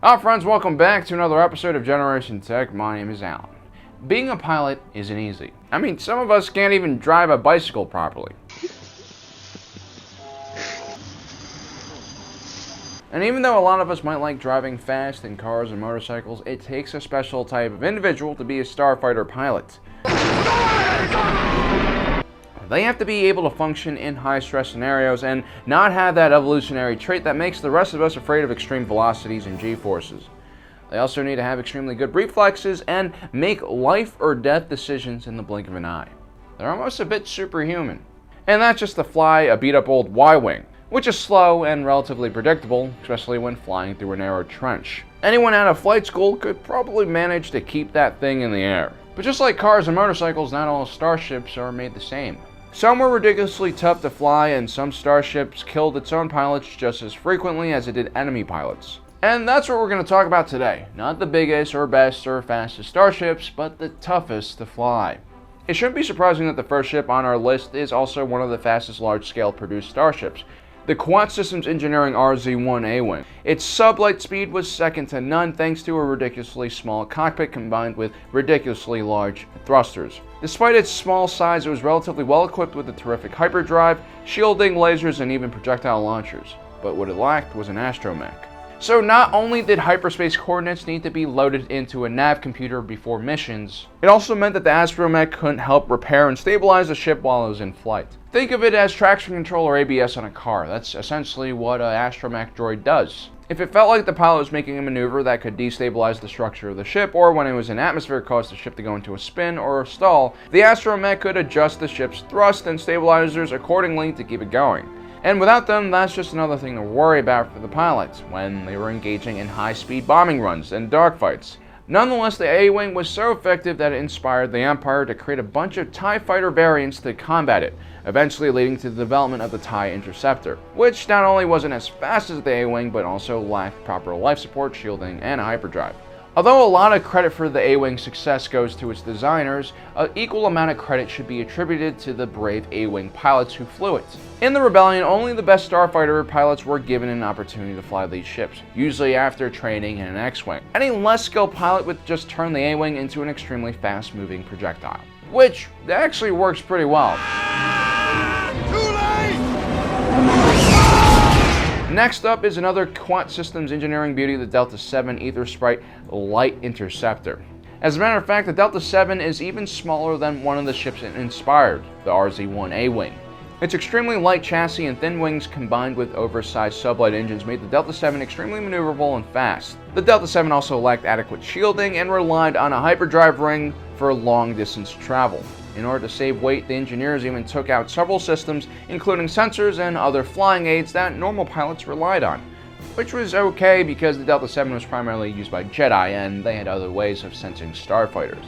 Hi friends, welcome back to another episode of Generation Tech. My name is Alan. Being a pilot isn't easy. I mean, some of us can't even drive a bicycle properly. And even though a lot of us might like driving fast in cars and motorcycles, it takes a special type of individual to be a starfighter pilot. They have to be able to function in high-stress scenarios and not have that evolutionary trait that makes the rest of us afraid of extreme velocities and g-forces. They also need to have extremely good reflexes and make life-or-death decisions in the blink of an eye. They're almost a bit superhuman. And that's just to fly a beat-up old Y-wing, which is slow and relatively predictable, especially when flying through a narrow trench. Anyone out of flight school could probably manage to keep that thing in the air. But just like cars and motorcycles, not all starships are made the same. Some were ridiculously tough to fly, and some starships killed its own pilots just as frequently as it did enemy pilots. And that's what we're going to talk about today. Not the biggest or best or fastest starships, but the toughest to fly. It shouldn't be surprising that the first ship on our list is also one of the fastest large-scale produced starships, the Quad Systems Engineering RZ-1 A-Wing. Its sublight speed was second to none thanks to a ridiculously small cockpit combined with ridiculously large thrusters. Despite its small size, it was relatively well equipped with a terrific hyperdrive, shielding, lasers, and even projectile launchers. But what it lacked was an astromech. So not only did hyperspace coordinates need to be loaded into a nav computer before missions, it also meant that the astromech couldn't help repair and stabilize the ship while it was in flight. Think of it as traction control or ABS on a car. That's essentially what an astromech droid does. If it felt like the pilot was making a maneuver that could destabilize the structure of the ship, or when it was in atmosphere cause the ship to go into a spin or a stall, the astromech could adjust the ship's thrust and stabilizers accordingly to keep it going. And without them, that's just another thing to worry about for the pilots when they were engaging in high-speed bombing runs and dogfights. Nonetheless, the A-Wing was so effective that it inspired the Empire to create a bunch of TIE fighter variants to combat it, eventually leading to the development of the TIE Interceptor, which not only wasn't as fast as the A-Wing, but also lacked proper life support, shielding, and a hyperdrive. Although a lot of credit for the A-Wing's success goes to its designers, an equal amount of credit should be attributed to the brave A-Wing pilots who flew it. In the Rebellion, only the best starfighter pilots were given an opportunity to fly these ships, usually after training in an X-Wing. Any less skilled pilot would just turn the A-Wing into an extremely fast-moving projectile, which actually works pretty well. Next up is another Quad Systems Engineering beauty, the Delta 7 Ether Sprite Light Interceptor. As a matter of fact, the Delta 7 is even smaller than one of the ships it inspired, the RZ-1 A-Wing. Its extremely light chassis and thin wings combined with oversized sublight engines made the Delta 7 extremely maneuverable and fast. The Delta 7 also lacked adequate shielding and relied on a hyperdrive ring for long-distance travel. In order to save weight, the engineers even took out several systems, including sensors and other flying aids that normal pilots relied on. Which was okay because the Delta 7 was primarily used by Jedi and they had other ways of sensing starfighters.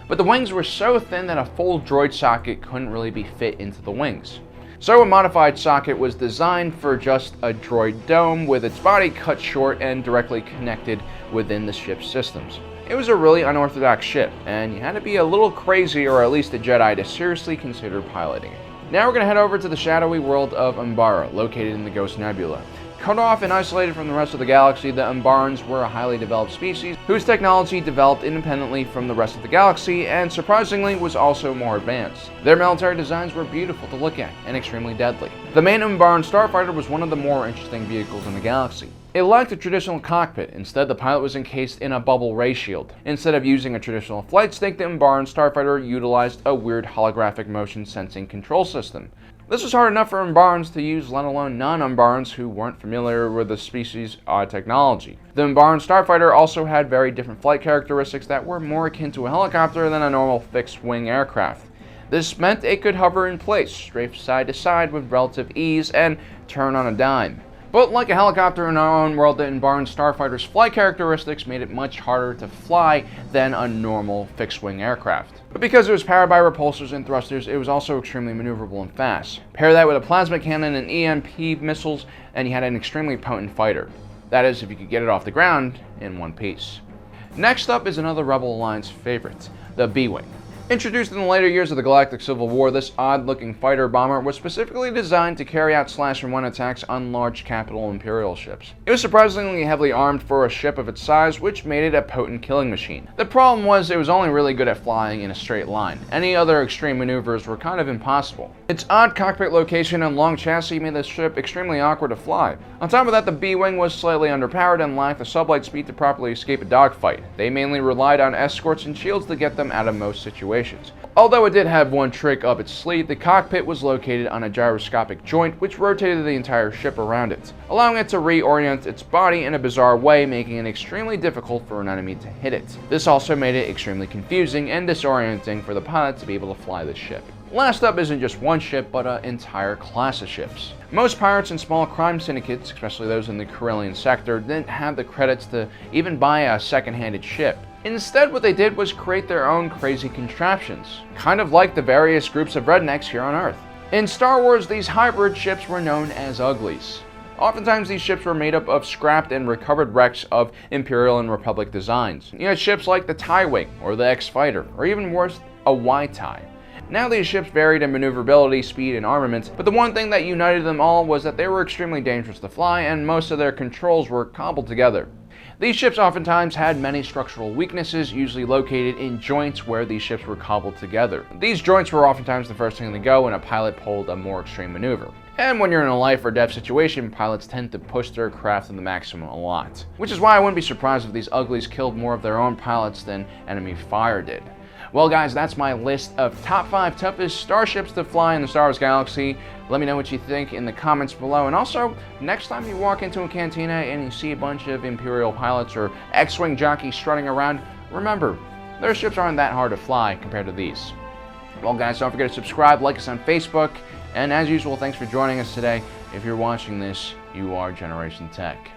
But the wings were so thin that a full droid socket couldn't really be fit into the wings. So a modified socket was designed for just a droid dome with its body cut short and directly connected within the ship's systems. It was a really unorthodox ship, and you had to be a little crazy or at least a Jedi to seriously consider piloting it. Now we're going to head over to the shadowy world of Umbara, located in the Ghost Nebula. Cut off and isolated from the rest of the galaxy, the Umbarans were a highly developed species whose technology developed independently from the rest of the galaxy and surprisingly was also more advanced. Their military designs were beautiful to look at and extremely deadly. The main Umbaran starfighter was one of the more interesting vehicles in the galaxy. It lacked a traditional cockpit. Instead, the pilot was encased in a bubble ray shield. Instead of using a traditional flight stick, the Umbaran starfighter utilized a weird holographic motion sensing control system. This was hard enough for Umbarans to use, let alone non-Umbarans who weren't familiar with the species' technology. The Umbaran starfighter also had very different flight characteristics that were more akin to a helicopter than a normal fixed-wing aircraft. This meant it could hover in place, strafe side to side with relative ease, and turn on a dime. But like a helicopter in our own world, the Umbaran starfighter's flight characteristics made it much harder to fly than a normal fixed-wing aircraft. But because it was powered by repulsors and thrusters, it was also extremely maneuverable and fast. Pair that with a plasma cannon and EMP missiles, and you had an extremely potent fighter. That is, if you could get it off the ground in one piece. Next up is another Rebel Alliance favorite, the B-Wing. Introduced in the later years of the Galactic Civil War, this odd-looking fighter bomber was specifically designed to carry out slash-and-run attacks on large capital Imperial ships. It was surprisingly heavily armed for a ship of its size, which made it a potent killing machine. The problem was it was only really good at flying in a straight line. Any other extreme maneuvers were kind of impossible. Its odd cockpit location and long chassis made the ship extremely awkward to fly. On top of that, the B-wing was slightly underpowered and lacked the sublight speed to properly escape a dogfight. They mainly relied on escorts and shields to get them out of most situations. Although it did have one trick up its sleeve, the cockpit was located on a gyroscopic joint which rotated the entire ship around it, allowing it to reorient its body in a bizarre way, making it extremely difficult for an enemy to hit it. This also made it extremely confusing and disorienting for the pilot to be able to fly the ship. Last up isn't just one ship, but an entire class of ships. Most pirates and small crime syndicates, especially those in the Carillion sector, didn't have the credits to even buy a second-handed ship. Instead, what they did was create their own crazy contraptions, kind of like the various groups of rednecks here on Earth. In Star Wars, these hybrid ships were known as uglies. Oftentimes, these ships were made up of scrapped and recovered wrecks of Imperial and Republic designs. You had ships like the TIE Wing, or the X-Fighter, or even worse, a Y-TIE. Now these ships varied in maneuverability, speed, and armament, but the one thing that united them all was that they were extremely dangerous to fly, and most of their controls were cobbled together. These ships oftentimes had many structural weaknesses, usually located in joints where these ships were cobbled together. These joints were oftentimes the first thing to go when a pilot pulled a more extreme maneuver. And when you're in a life or death situation, pilots tend to push their craft to the maximum a lot. Which is why I wouldn't be surprised if these uglies killed more of their own pilots than enemy fire did. Well guys, that's my list of top 5 toughest starships to fly in the Star Wars galaxy. Let me know what you think in the comments below. And also, next time you walk into a cantina and you see a bunch of Imperial pilots or X-Wing jockeys strutting around, remember, their ships aren't that hard to fly compared to these. Well guys, don't forget to subscribe, like us on Facebook, and as usual, thanks for joining us today. If you're watching this, you are Generation Tech.